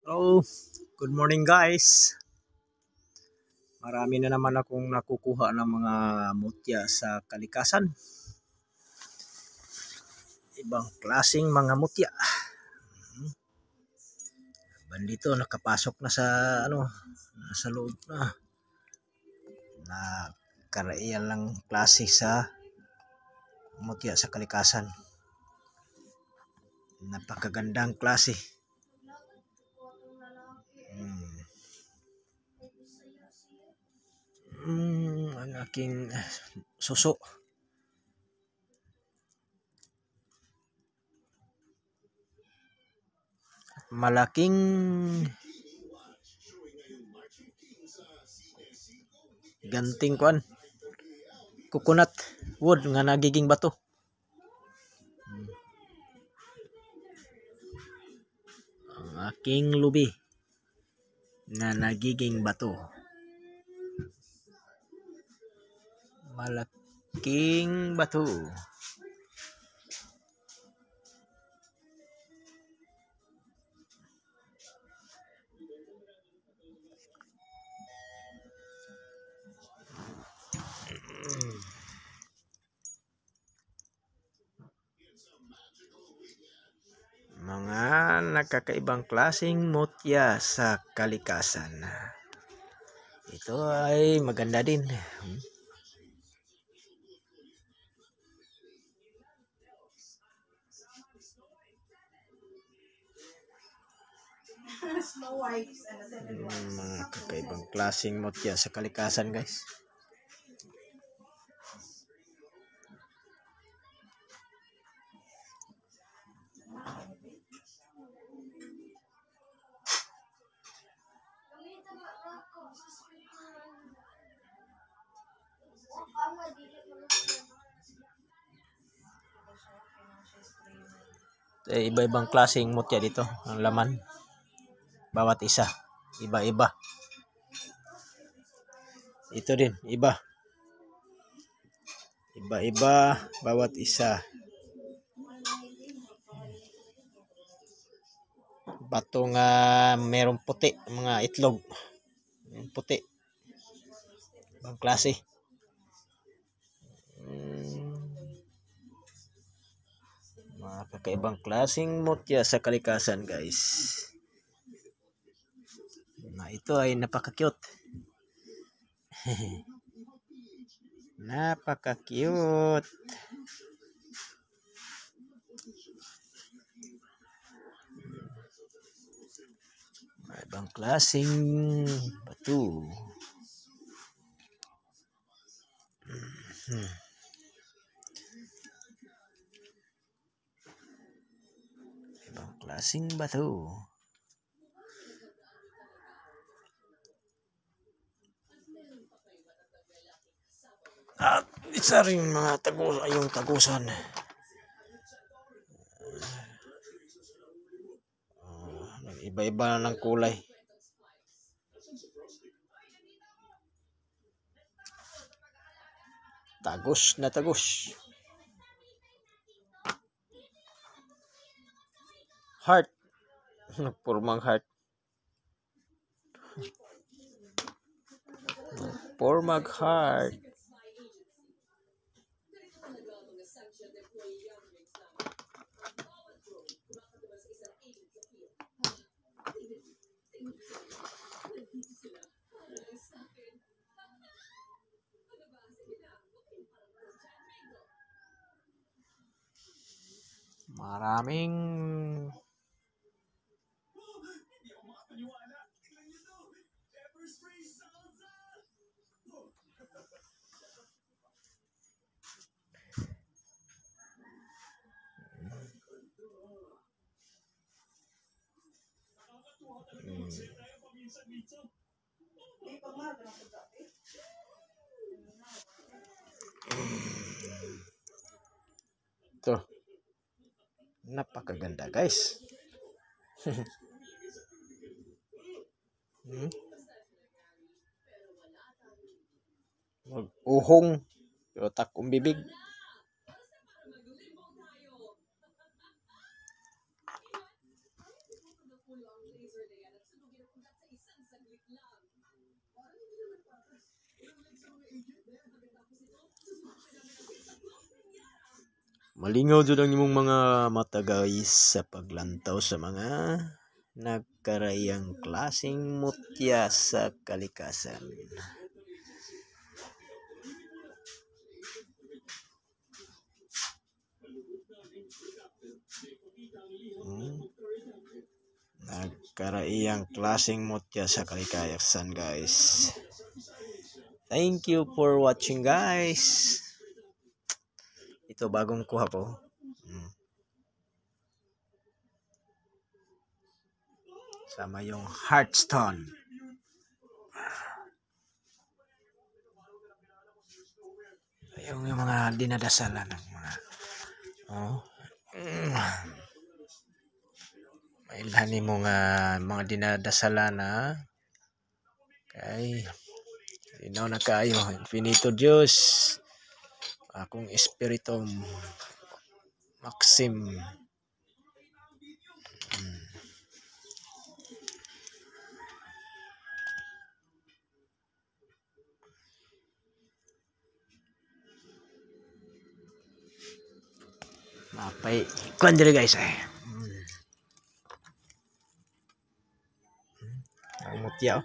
Hello, good morning guys. Marami na naman akong nakukuha ng mga mutya sa kalikasan. Ibang klaseng mga mutya. Bandito nakapasok na sa nasa loob na. Na karaiyan lang klase sa mutya sa kalikasan. Napakagandang klase. Ang aking suso. Malaking ganting kuan. Coconut wood nga nagiging bato. Ang aking lubi na nagiging bato. Malaking bato. Mga nakakaibang klaseng mutya sa kalikasan. Ito ay maganda din. Mga kakaibang klaseng mutya sa kalikasan guys. Iba-ibang klaseng mutya dito ang laman. Bawat isa iba-iba. Ito din iba. Iba-iba bawat isa. Bato nga merong puti, mga itlog. Puti. Ibang klase. Mga kakaibang klaseng mutya sa kalikasan guys. Na ito ay napaka-cute. Napaka-cute. Ibang klaseng bato. Ibang klaseng bato. At isa rin mga yung tagusan. Iba-iba na ng kulay. Tagus na tagus. Heart. Nagpurmang heart. Pormag heart. Maraming ito. Napakaganda guys. Mag-uhong otak bibig. Malingaw jud ang imong mga mata guys sa paglantaw sa mga nagkarayang klaseng mutya sa kalikasan. Hmm? Nagkarayang klaseng mutya sa kalikasan guys. Thank you for watching guys. Ito bagong kuha ko. Sama yung heartstone. Yung mga dinadasalan ng mga may ilhani mo nga mga dinadasalan na kay inaw na kayo infinito Diyos akong espiritu Maxim. Mapay kuan diri guys ang mutya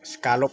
scallop.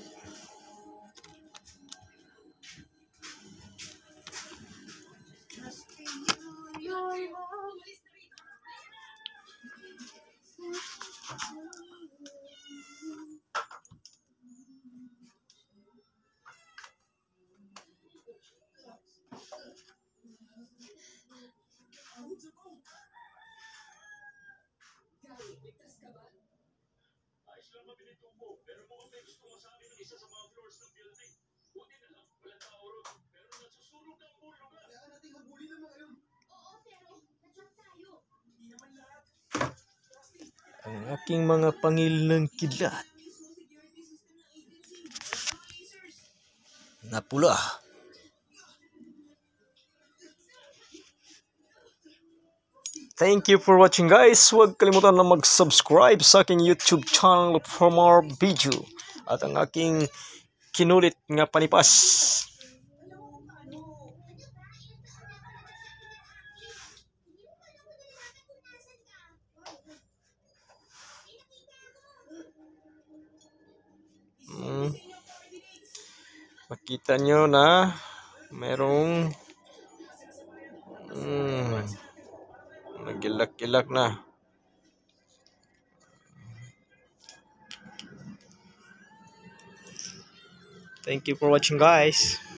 Ang aking mga pangilang kidlat na pula. Thank you for watching guys. Huwag kalimutan na mag-subscribe sa aking YouTube channel for more video. At ang aking kinulit nga panipas. Makita nyo na merong nagilak-ilak na. Thank you for watching guys.